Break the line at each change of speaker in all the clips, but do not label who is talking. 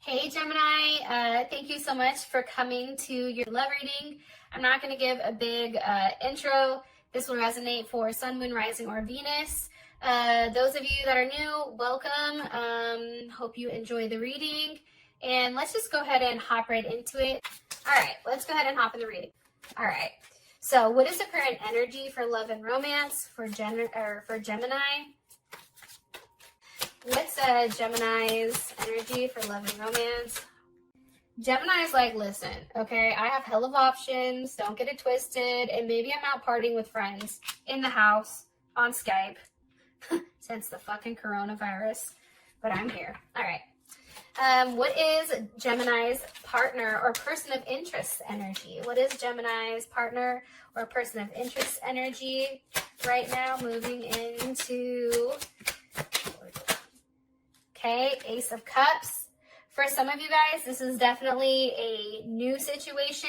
Hey Gemini, thank you so much for coming to your love reading. I'm not going to give a big intro. This will resonate for Sun, Moon, Rising, or Venus. Those of you that are new, welcome. Hope you enjoy the reading. And let's just go ahead and hop right into it. All right, let's go ahead and hop in the reading. All right, so what is the current energy for love and romance for Gemini? What's Gemini's energy for love and romance? Gemini's like, listen, okay, I have hell of options. Don't get it twisted. And maybe I'm out partying with friends in the house on Skype since the fucking coronavirus. But I'm here. All right. What is Gemini's partner or person of interest energy? What is Gemini's partner or person of interest energy right now moving into... Okay, Ace of Cups. For some of you guys, this is definitely a new situation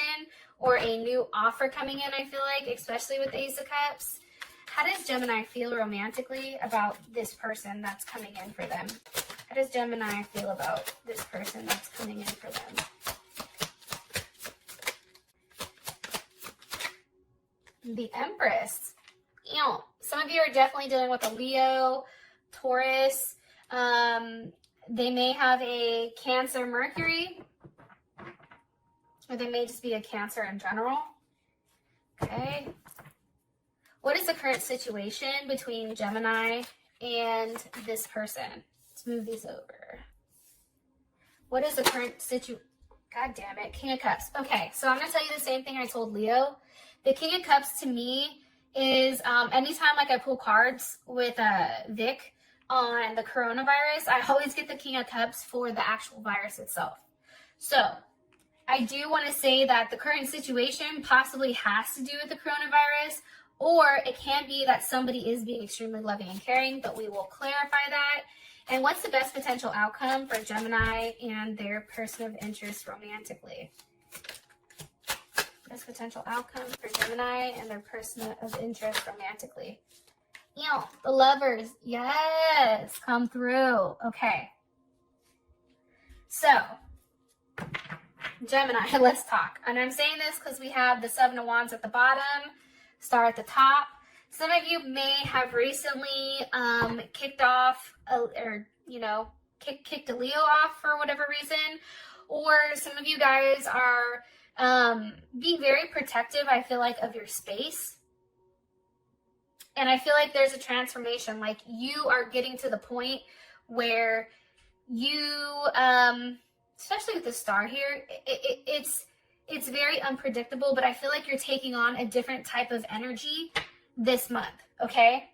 or a new offer coming in, I feel like, especially with the Ace of Cups. How does Gemini feel romantically about this person that's coming in for them? How does Gemini feel about this person that's coming in for them? The Empress. You know, some of you are definitely dealing with a Leo, Taurus. They may have a Cancer Mercury, or they may just be a Cancer in general. Okay. What is the current situation between Gemini and this person? Let's move these over. What is the current situation? God damn it. King of Cups. Okay, so I'm going to tell you the same thing I told Leo. The King of Cups to me is anytime like I pull cards with Vic on the coronavirus, I always get the King of Cups for the actual virus itself. So I do want to say that the current situation possibly has to do with the coronavirus, or it can be that somebody is being extremely loving and caring, but we will clarify that. And what's the best potential outcome for Gemini and their person of interest romantically? Best potential outcome for Gemini and their person of interest romantically. You know, the Lovers, yes, come through. Okay. So, Gemini, let's talk. And I'm saying this because we have the Seven of Wands at the bottom, Star at the top. Some of you may have recently kicked off, kicked a Leo off for whatever reason. Or some of you guys are being very protective, I feel like, of your space. And I feel like there's a transformation, like you are getting to the point where you, especially with the star here, it's very unpredictable, but I feel like you're taking on a different type of energy this month, okay?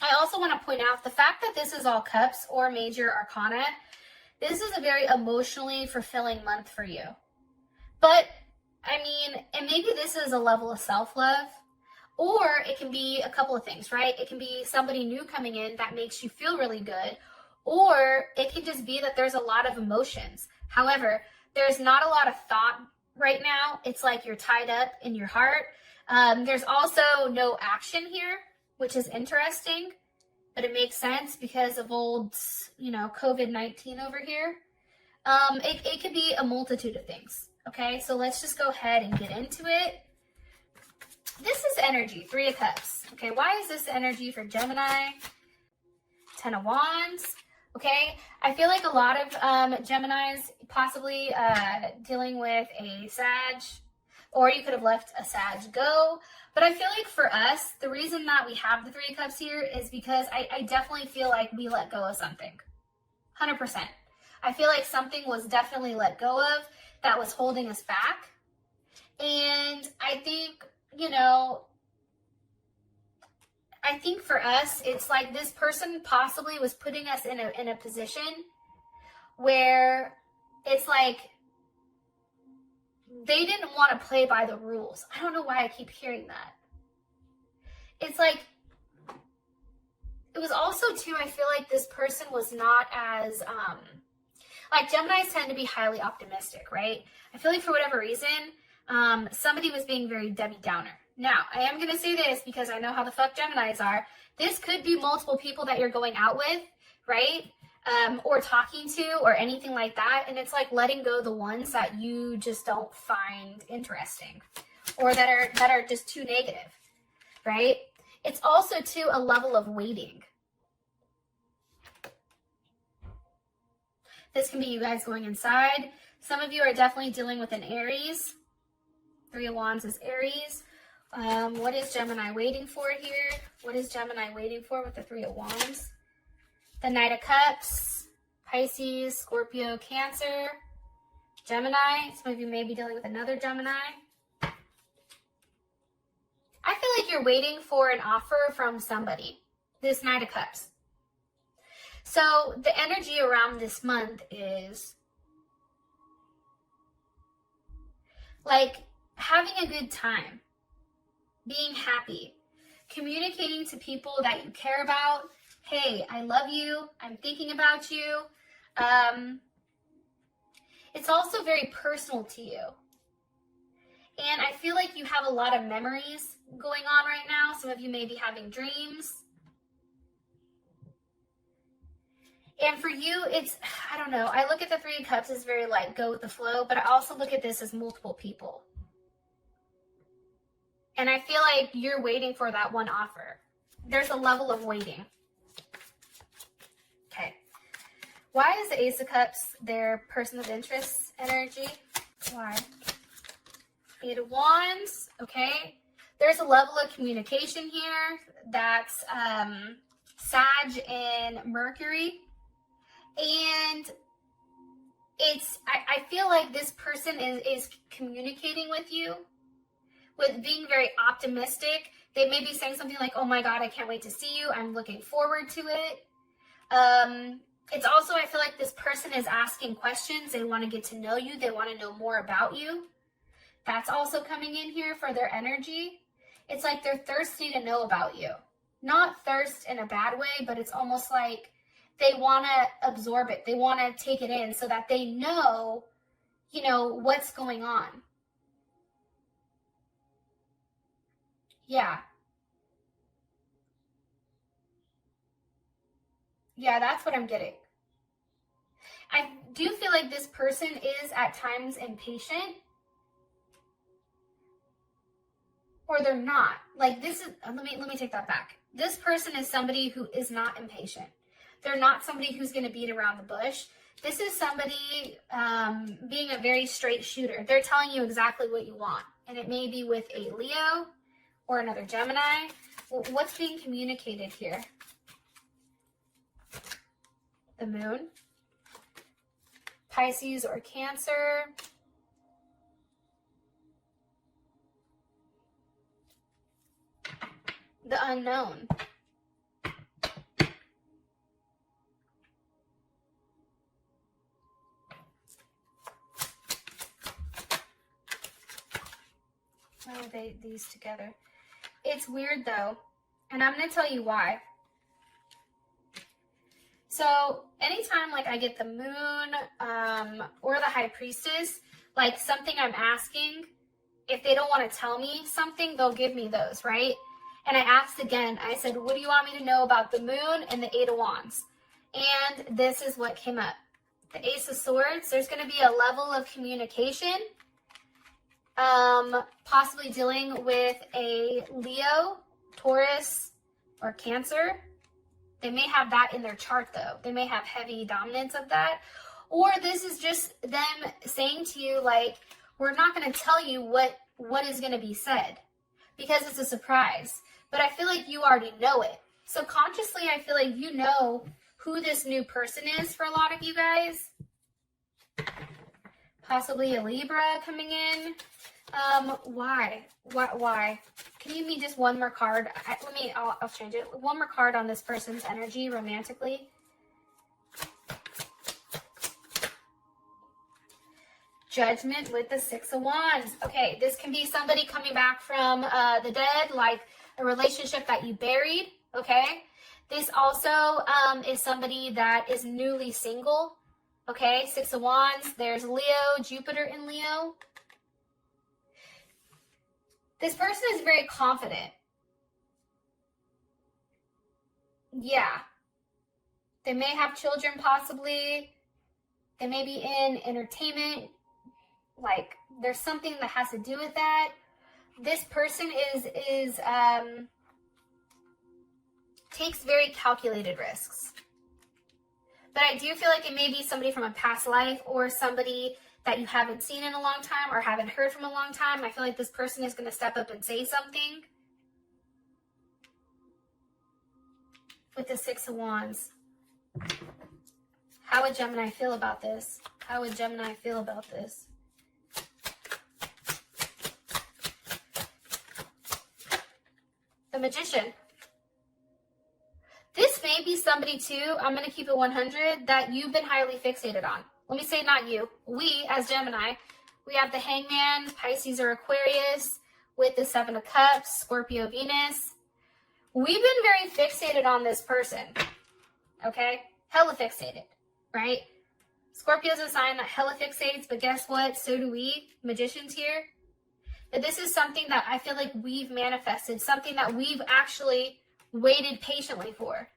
I also want to point out the fact that this is all cups or major arcana, this is a very emotionally fulfilling month for you. But, I mean, and maybe this is a level of self-love, or it can be a couple of things, right? It can be somebody new coming in that makes you feel really good, or it can just be that there's a lot of emotions. However, there's not a lot of thought right now. It's like you're tied up in your heart. There's also no action here, which is interesting, but it makes sense because of old, COVID-19 over here. It could be a multitude of things, okay? So let's just go ahead and get into it. This is energy, Three of Cups. Okay, why is this energy for Gemini? Ten of Wands. Okay, I feel like a lot of Geminis possibly dealing with a Sag, or you could have left a Sag go. But I feel like for us, the reason that we have the Three of Cups here is because I definitely feel like we let go of something. 100%. I feel like something was definitely let go of that was holding us back. And I think, I think for us, it's like this person possibly was putting us in a position where it's like they didn't want to play by the rules. I don't know why I keep hearing that. It's like, it was also too, I feel like this person was not as, like Geminis tend to be highly optimistic, right? I feel like for whatever reason, somebody was being very Debbie Downer. Now, I am going to say this because I know how the fuck Geminis are. This could be multiple people that you're going out with, right? or talking to or anything like that. And it's like letting go the ones that you just don't find interesting or that are just too negative, right? It's also too a level of waiting. This can be you guys going inside. Some of you are definitely dealing with an Aries. Three of Wands is Aries. What is Gemini waiting for here? What is Gemini waiting for with the Three of Wands? The Knight of Cups, Pisces, Scorpio, Cancer, Gemini. Some of you may be dealing with another Gemini. I feel like you're waiting for an offer from somebody. This Knight of Cups. So the energy around this month is like having a good time, being happy, communicating to people that you care about. Hey, I love you. I'm thinking about you. It's also very personal to you. And I feel like you have a lot of memories going on right now. Some of you may be having dreams. And for you, it's, I don't know. I look at the Three of Cups as very like go with the flow, but I also look at this as multiple people. And I feel like you're waiting for that one offer. There's a level of waiting. Okay. Why is the Ace of Cups their person of interest energy? Why? Eight of Wands. Okay. There's a level of communication here. That's Sag and Mercury. And it's, I feel like this person is communicating with you with being very optimistic. They may be saying something like, oh my God, I can't wait to see you. I'm looking forward to it. It's also, I feel like this person is asking questions. They want to get to know you. They want to know more about you. That's also coming in here for their energy. It's like they're thirsty to know about you. Not thirst in a bad way, but it's almost like they want to absorb it. They want to take it in so that they know, you know, what's going on. Yeah. Yeah, that's what I'm getting. I do feel like this person is at times impatient. Or they're not. Like this is, let me take that back. This person is somebody who is not impatient. They're not somebody who's going to beat around the bush. This is somebody being a very straight shooter. They're telling you exactly what you want. And it may be with a Leo or another Gemini. What's being communicated here? The Moon. Pisces or Cancer. The Unknown. Why are these together? It's weird though, and I'm going to tell you why. So anytime like I get the Moon or the High Priestess, like something I'm asking, if they don't want to tell me something, they'll give me those, right? And I asked again, I said, what do you want me to know about the Moon and the Eight of Wands? And this is what came up. The Ace of Swords, there's going to be a level of communication, possibly dealing with a Leo, Taurus, or Cancer. They may have that in their chart though. They may have heavy dominance of that. Or this is just them saying to you, like, we're not going to tell you what is going to be said because it's a surprise. But I feel like you already know it. Subconsciously, I feel like you know who this new person is for a lot of you guys. Possibly a Libra coming in. Why? Can you give me just one more card? I'll change it. One more card on this person's energy romantically. Judgment with the Six of Wands. Okay, this can be somebody coming back from the dead, like a relationship that you buried, okay? This also is somebody that is newly single, okay? Six of Wands, there's Leo, Jupiter in Leo. This person is very confident. Yeah. They may have children possibly. They may be in entertainment. Like, there's something that has to do with that. This person takes very calculated risks. But I do feel like it may be somebody from a past life or somebody that you haven't seen in a long time or haven't heard from a long time. I feel like this person is going to step up and say something. With the Six of Wands. How would Gemini feel about this? How would Gemini feel about this? The Magician. This may be somebody too, I'm going to keep it 100, that you've been highly fixated on. Let me say not you. We, as Gemini, we have the Hangman, Pisces or Aquarius, with the Seven of Cups, Scorpio, Venus. We've been very fixated on this person, okay? Hella fixated, right? Scorpio's a sign that hella fixates, but guess what? So do we, magicians here. But this is something that I feel like we've manifested, something that we've actually waited patiently for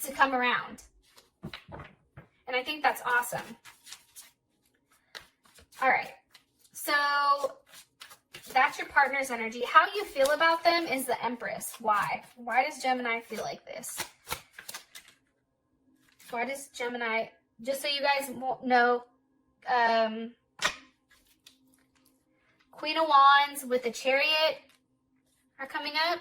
to come around. And I think that's awesome. All right, so that's your partner's energy. How you feel about them is the Empress. Why? Why does Gemini feel like this? Why does Gemini, just so you guys know, Queen of Wands with the Chariot are coming up.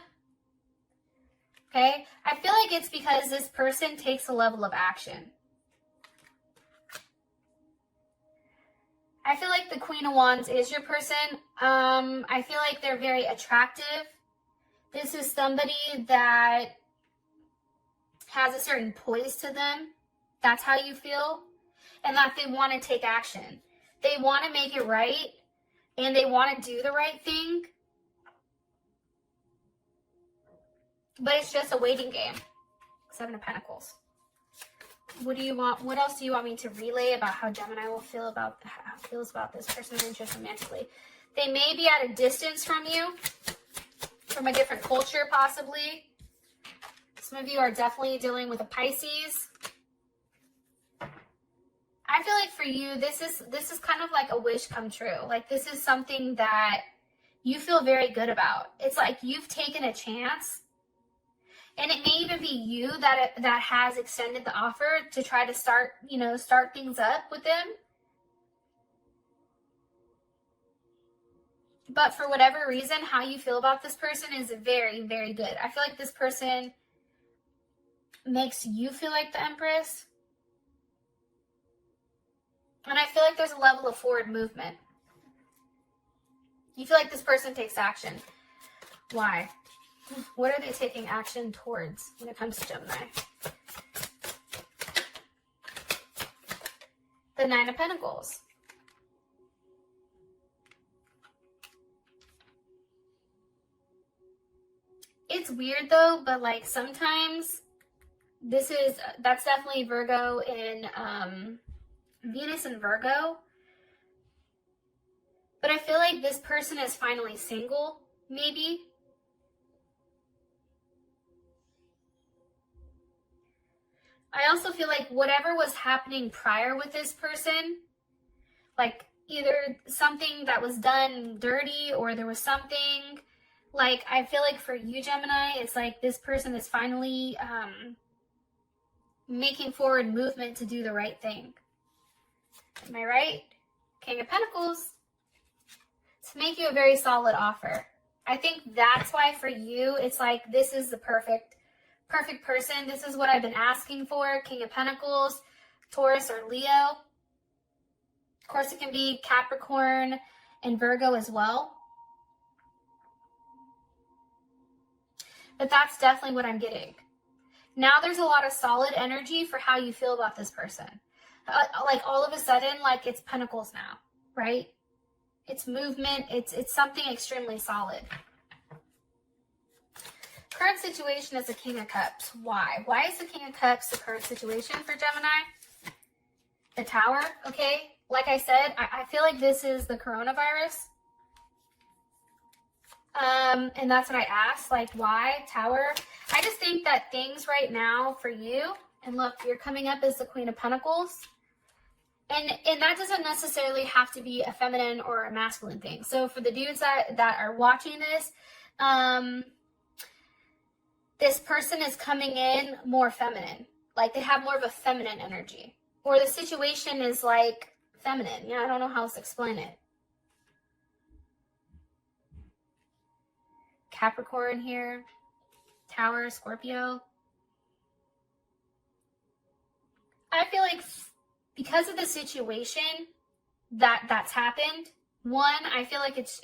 Okay? I feel like it's because this person takes a level of action. I feel like the Queen of Wands is your person. I feel like they're very attractive. This is somebody that has a certain poise to them. That's how you feel. And that they want to take action. They want to make it right. And they want to do the right thing. But it's just a waiting game. Seven of Pentacles. What do you want? What else do you want me to relay about how Gemini will feels about this person's interest romantically? They may be at a distance from you, from a different culture possibly. Some of you are definitely dealing with a Pisces. I feel like for you, this is kind of like a wish come true. Like, this is something that you feel very good about. It's like you've taken a chance. And it may even be you that has extended the offer to try to start things up with them. But for whatever reason, how you feel about this person is very, very good. I feel like this person makes you feel like the Empress. And I feel like there's a level of forward movement. You feel like this person takes action. Why? What are they taking action towards when it comes to Gemini? The Nine of Pentacles. It's weird though, but like sometimes that's definitely Virgo and Venus and Virgo. But I feel like this person is finally single, maybe. I also feel like whatever was happening prior with this person, like either something that was done dirty or there was something, like I feel like for you, Gemini, it's like this person is finally making forward movement to do the right thing. Am I right? King of Pentacles. To make you a very solid offer. I think that's why for you, it's like this is the perfect person. This is what I've been asking for. King of Pentacles, Taurus or Leo. Of course, it can be Capricorn and Virgo as well. But that's definitely what I'm getting. Now there's a lot of solid energy for how you feel about this person. Like all of a sudden, like it's Pentacles now, right? It's movement. It's something extremely solid. Current situation is the King of Cups. Why? Why is the King of Cups the current situation for Gemini? The Tower, okay? Like I said, I feel like this is the coronavirus. And that's what I asked, like why? Tower. I just think that things right now for you And look, you're coming up as the Queen of Pentacles. And that doesn't necessarily have to be a feminine or a masculine thing. So for the dudes that are watching this, this person is coming in more feminine. Like they have more of a feminine energy. Or the situation is like feminine. Yeah, I don't know how else to explain it. Capricorn here. Tower, Scorpio. I feel like because of the situation that's happened, one, I feel like it's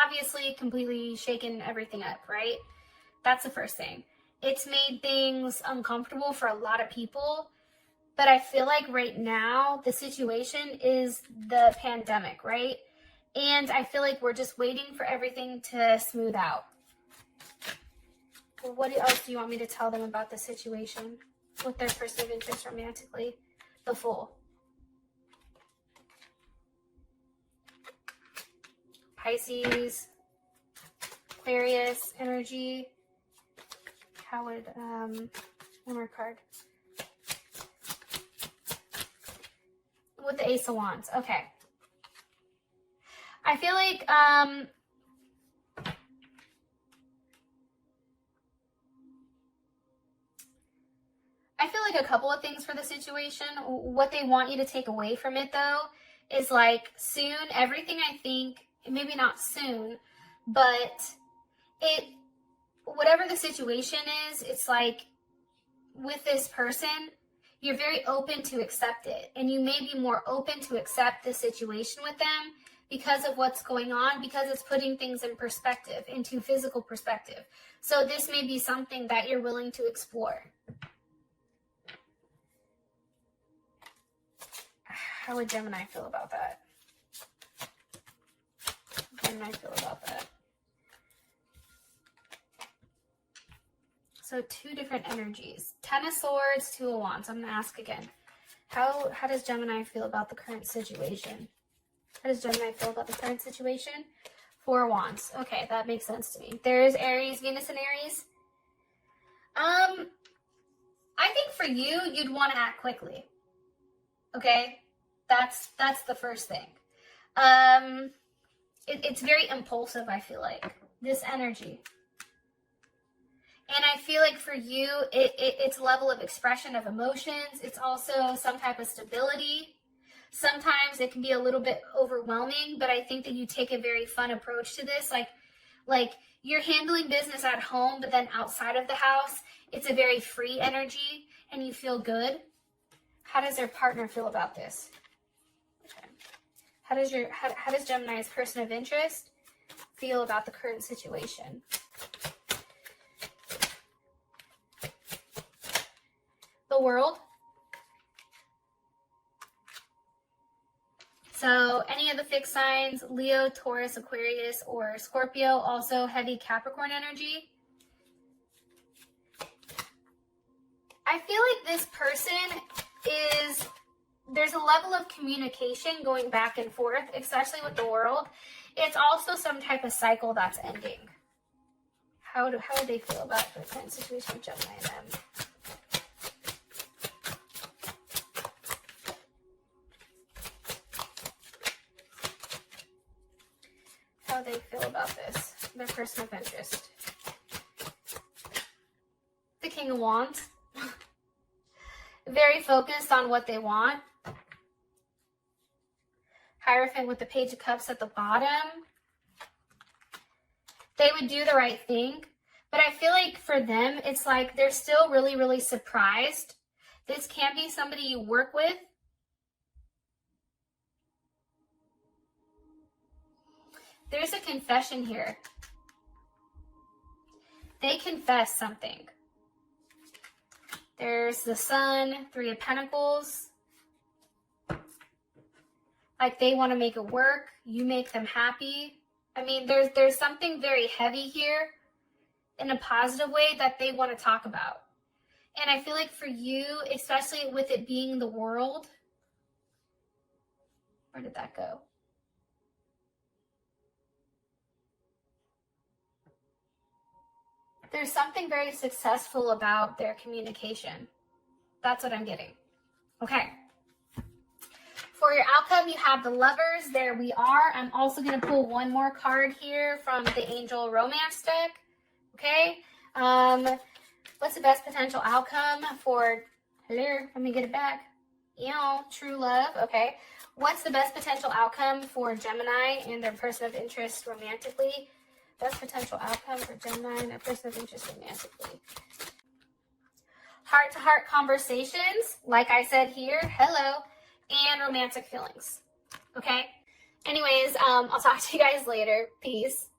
obviously completely shaken everything up, right? That's the first thing. It's made things uncomfortable for a lot of people, but I feel like right now the situation is the pandemic, right? And I feel like we're just waiting for everything to smooth out. Well, what else do you want me to tell them about the situation with their person of interest romantically? The Fool. Pisces, Aquarius energy. How would, one more card. With the Ace of Wands. Okay. I feel like, a couple of things for the situation. What they want you to take away from it, though, is like soon, everything I think, maybe not soon, but whatever the situation is, it's like with this person, you're very open to accept it. And you may be more open to accept the situation with them because of what's going on, because it's putting things in perspective, into physical perspective. So this may be something that you're willing to explore. How would Gemini feel about that? So two different energies. 10 of Swords, 2 of Wands. I'm going to ask again. How does Gemini feel about the current situation? How does Gemini feel about the current situation? 4 of Wands. Okay, that makes sense to me. There's Aries, Venus and Aries. I think for you, you'd want to act quickly. Okay? That's the first thing. It's very impulsive, I feel like. This energy. And I feel like for you, it's level of expression of emotions. It's also some type of stability. Sometimes it can be a little bit overwhelming, but I think that you take a very fun approach to this. Like you're handling business at home, but then outside of the house, it's a very free energy and you feel good. How does their partner feel about this? Okay. How does Gemini's person of interest feel about the current situation? The World. So any of the fixed signs, Leo, Taurus, Aquarius, or Scorpio, also heavy Capricorn energy. I feel like this person there's a level of communication going back and forth, especially with the World. It's also some type of cycle that's ending. How do they feel about the current situation with Gemini and them? How they feel about this, their person of interest. The King of Wands. Very focused on what they want. Hierophant with the Page of Cups at the bottom. They would do the right thing, but I feel like for them, it's like they're still really, really surprised. This can be somebody you work with. There's a confession here. They confess something. There's the Sun, 3 of Pentacles. Like they want to make it work. You make them happy. I mean, there's something very heavy here in a positive way that they want to talk about. And I feel like for you, especially with it being the World, where did that go? There's something very successful about their communication. That's what I'm getting. Okay. For your outcome, you have the Lovers. There we are. I'm also going to pull one more card here from the Angel Romance deck. Okay. What's the best potential outcome for, hello, let me get it back. True love. Okay. What's the best potential outcome for Gemini and their person of interest romantically? Best potential outcome for Gemini and their person of interest romantically. Heart-to-heart conversations, like I said here, hello, and romantic feelings. Okay? Anyways, I'll talk to you guys later. Peace.